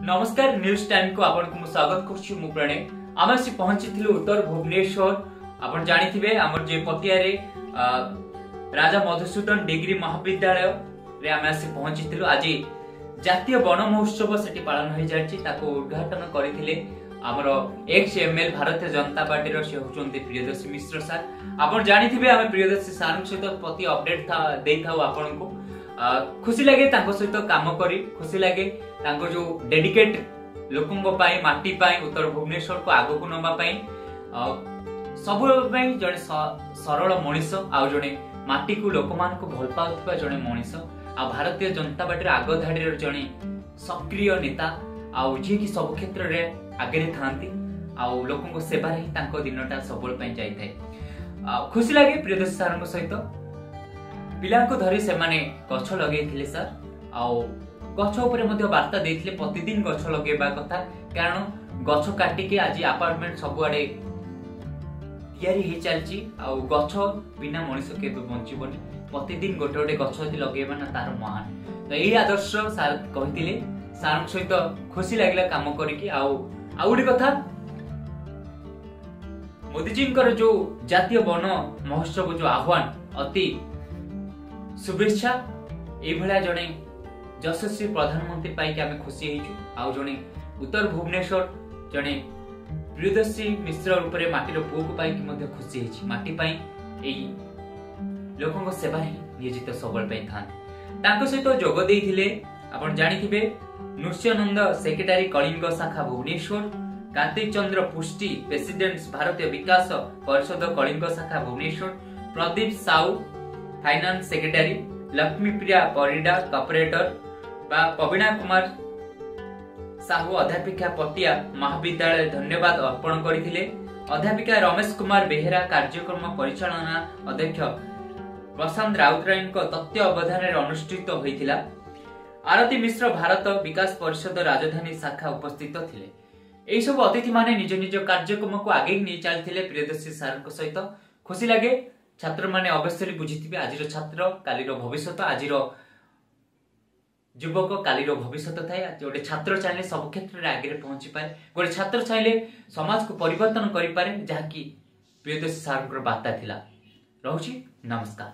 नमस्कार news time को आपन को स्वागत करछु मु प्रणय आमे से पहुंची उत्तर भुवनेश्वर आपन जानि थिबे हमर जे पतियारे राजा मधुसूदन डिग्री महाविद्यालय रे आमे से पहुंची आज जातीय वन महोत्सव सेठी पालन होई जायछि ताको उद्घाटन करिथिले हमर x ML Bharatiya Janata party रो से होचंती प्रियदर्शी मिश्र सर आपन जानि थिबे आमे प्रियदर्शी सर सहित प्रति अपडेट देई थाउ आपन को खुशी लगे तांको सहित काम करी खुशी लगे तांको जो डेडिकेट लोकंको पाई माटी पाई उत्तर भुवनेश्वर को आगो को नबा पाई सब पाई जने सरल मनीष आ जने माटी को लोकमान को भल पाउथबा जने मनीष आ भारतीय जनता पार्टी आग धाड़ी रे जने सक्रिय नेता आ जे कि सब क्षेत्र रे आगे थांती आ लोकंको सेवा रे तांको दिनटा सबल पाई जाई थाए खुशी लगे प्रियदर्शी सर सहित पिला को धरी से माने गछ लगेइथिले सर आउ गछ ऊपर मध्ये वार्ता देइथिले प्रतिदिन गछ लगेबा कथा कारण गछ काटी के आज अपार्टमेंट सब आडे तयारी हे चलची आउ गछ बिना मनुष्य के बंचिबनी प्रतिदिन गोटे गोटे गछ यदि लगेबा ना तार महान तो एही आदर्श सर कहिथिले सर सहित खुशी लागला काम करिकि आउ गोटे कथा मोदी जी जो जातीय वन महोत्सव जो आह्वान अति शुभेच्छा ए भला जने यशस्वी प्रधानमंत्री पाई के आमे खुशी हेचु आ जने उत्तर भुवनेश्वर जने प्रियदर्शी मिश्र ऊपर माटीर पुओ को पाई के मध्ये खुशी हेछि माटी पाई एई लोकंक सेवा रे नियोजित सबल पाई थान तांको सहित जोग देइथिले आपण जानि थिबे नृसिंहानंद सेक्रेटरी कलिंग शाखा भुवनेश्वर कार्तिक चंद्र पुष्टि प्रेसिडेंट भारतीय विकास परिषद कलिंग शाखा भुवनेश्वर प्रदीप साउ फाइनेंस सेक्रेटरी लक्ष्मी प्रिया परिडा कॉर्पोरेटर बा पविना कुमार साहू अध्यापिका पटिया महाविद्यालय धन्यवाद अर्पण करथिले अध्यापिका रमेश कुमार बेहेरा कार्यक्रम परिचालना अध्यक्ष प्रशांत राउतराय को तथ्य अवधान रे अनुष्ठित होइथिला आरती मिश्र भारत विकास परिषद राजधानी शाखा उपस्थित थिले एई सब अतिथि माने निज निज कार्यक्रम को आगे नि चलथिले प्रियदर्शी सर को सहित खुशी लागे छात्र माने अवश्य बुझिथिबे आजिर छात्र कालीर भविष्य आजिर युवक कालीर भविष्य थाए गोटे छात्र चाहिए सब क्षेत्र में आगे पहुंची पाए गोटे छात्र चाहिए समाज को परिवर्तन करि पारे जहा कि प्रियदर्शी सर बार्ता थिला रहुछि नमस्कार।